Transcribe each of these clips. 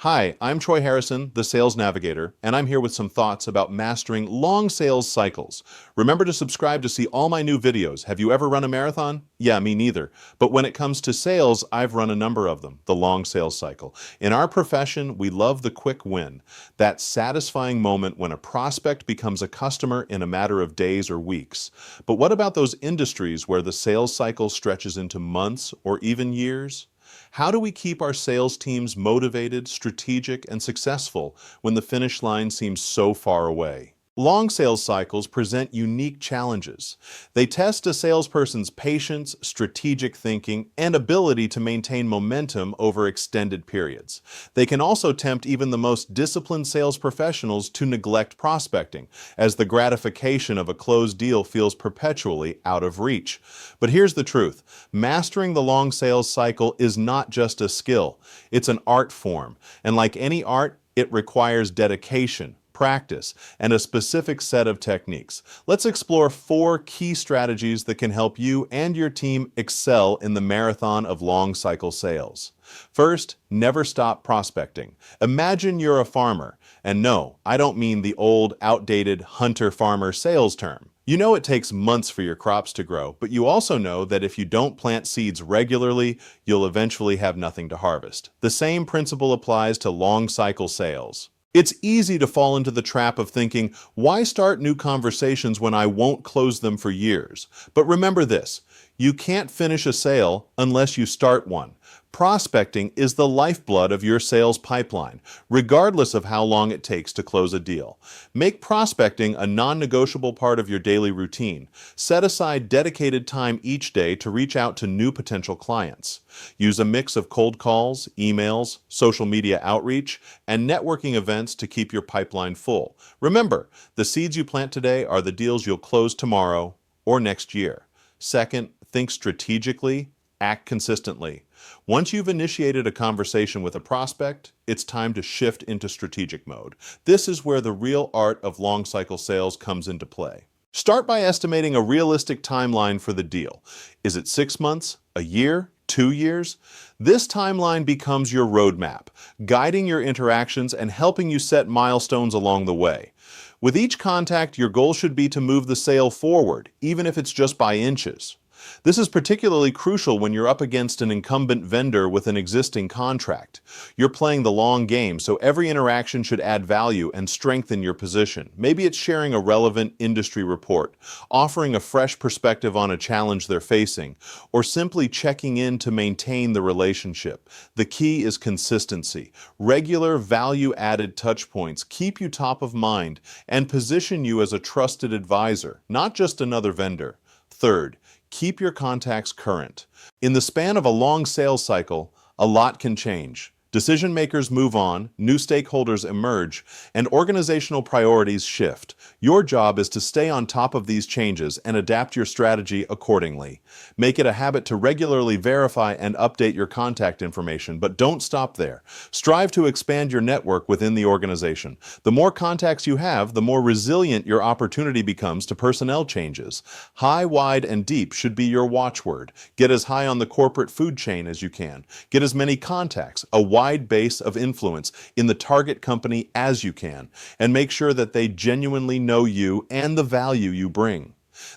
Hi, I'm Troy Harrison, the Sales Navigator, and I'm here with some thoughts about mastering long sales cycles. Remember to subscribe to see all my new videos. Have you ever run a marathon? Yeah, me neither. But when it comes to sales, I've run a number of them, the long sales cycle. In our profession, we love the quick win, that satisfying moment when a prospect becomes a customer in a matter of days or weeks. But what about those industries where the sales cycle stretches into months or even years? How do we keep our sales teams motivated, strategic, and successful when the finish line seems so far away? Long sales cycles present unique challenges. They test a salesperson's patience, strategic thinking, and ability to maintain momentum over extended periods. They can also tempt even the most disciplined sales professionals to neglect prospecting, as the gratification of a closed deal feels perpetually out of reach. But here's the truth. Mastering the long sales cycle is not just a skill. It's an art form. And like any art, it requires dedication, practice, and a specific set of techniques. Let's explore 4 key strategies that can help you and your team excel in the marathon of long cycle sales. First, never stop prospecting. Imagine you're a farmer. And no, I don't mean the old, outdated hunter-farmer sales term. You know it takes months for your crops to grow, but you also know that if you don't plant seeds regularly, you'll eventually have nothing to harvest. The same principle applies to long cycle sales. It's easy to fall into the trap of thinking, why start new conversations when I won't close them for years? But remember this, you can't finish a sale unless you start one. Prospecting is the lifeblood of your sales pipeline, regardless of how long it takes to close a deal. Make prospecting a non-negotiable part of your daily routine. Set aside dedicated time each day to reach out to new potential clients. Use a mix of cold calls, emails, social media outreach, and networking events to keep your pipeline full. Remember, the seeds you plant today are the deals you'll close tomorrow or next year. Second, think strategically, act consistently. Once you've initiated a conversation with a prospect, it's time to shift into strategic mode. This is where the real art of long cycle sales comes into play. Start by estimating a realistic timeline for the deal. Is it 6 months, a year, 2 years? This timeline becomes your roadmap, guiding your interactions and helping you set milestones along the way. With each contact, your goal should be to move the sale forward, even if it's just by inches. This is particularly crucial when you're up against an incumbent vendor with an existing contract. You're playing the long game, so every interaction should add value and strengthen your position. Maybe it's sharing a relevant industry report, offering a fresh perspective on a challenge they're facing, or simply checking in to maintain the relationship. The key is consistency. Regular value-added touchpoints keep you top of mind and position you as a trusted advisor, not just another vendor. Third, keep your contacts current. In the span of a long sales cycle, a lot can change. Decision makers move on, new stakeholders emerge, and organizational priorities shift. Your job is to stay on top of these changes and adapt your strategy accordingly. Make it a habit to regularly verify and update your contact information, but don't stop there. Strive to expand your network within the organization. The more contacts you have, the more resilient your opportunity becomes to personnel changes. High, wide, and deep should be your watchword. Get as high on the corporate food chain as you can. Get as many contacts, a wide base of influence in the target company as you can, and make sure that they genuinely know you and the value you bring.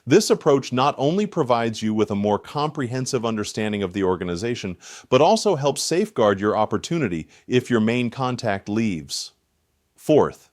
This approach not only provides you with a more comprehensive understanding of the organization, but also helps safeguard your opportunity if your main contact leaves. Fourth,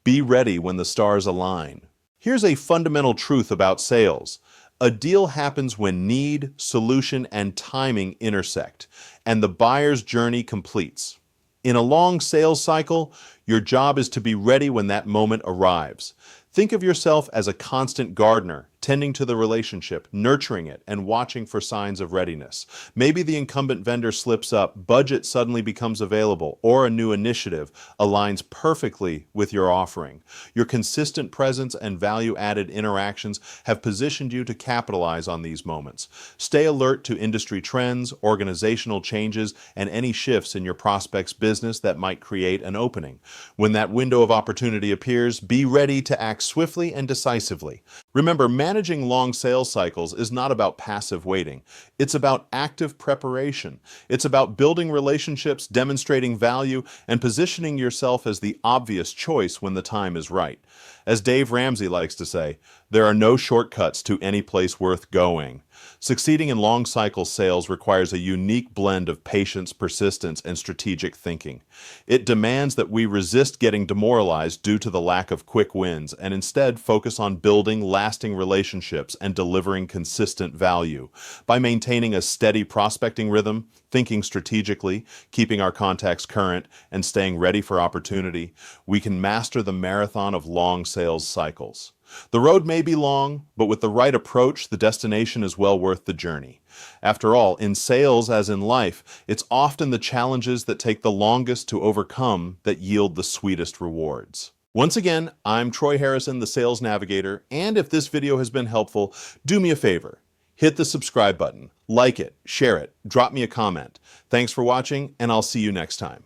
be ready when the stars align. Here's a fundamental truth about sales. A deal happens when need, solution, and timing intersect, and the buyer's journey completes. In a long sales cycle, your job is to be ready when that moment arrives. Think of yourself as a constant gardener, tending to the relationship, nurturing it, and watching for signs of readiness. Maybe the incumbent vendor slips up, budget suddenly becomes available, or a new initiative aligns perfectly with your offering. Your consistent presence and value-added interactions have positioned you to capitalize on these moments. Stay alert to industry trends, organizational changes, and any shifts in your prospect's business that might create an opening. When that window of opportunity appears, be ready to act swiftly and decisively. Remember, managing long sales cycles is not about passive waiting. It's about active preparation. It's about building relationships, demonstrating value, and positioning yourself as the obvious choice when the time is right. As Dave Ramsey likes to say, there are no shortcuts to any place worth going. Succeeding in long cycle sales requires a unique blend of patience, persistence, and strategic thinking. It demands that we resist getting demoralized due to the lack of quick wins and instead focus on building lasting relationships and delivering consistent value. By maintaining a steady prospecting rhythm, thinking strategically, keeping our contacts current, and staying ready for opportunity, we can master the marathon of long sales cycles. The road may be long, but with the right approach, the destination is well worth the journey. After all, in sales as in life, it's often the challenges that take the longest to overcome that yield the sweetest rewards. Once again, I'm Troy Harrison, the Sales Navigator, and if this video has been helpful, do me a favor. Hit the subscribe button, like it, share it, drop me a comment. Thanks for watching, and I'll see you next time.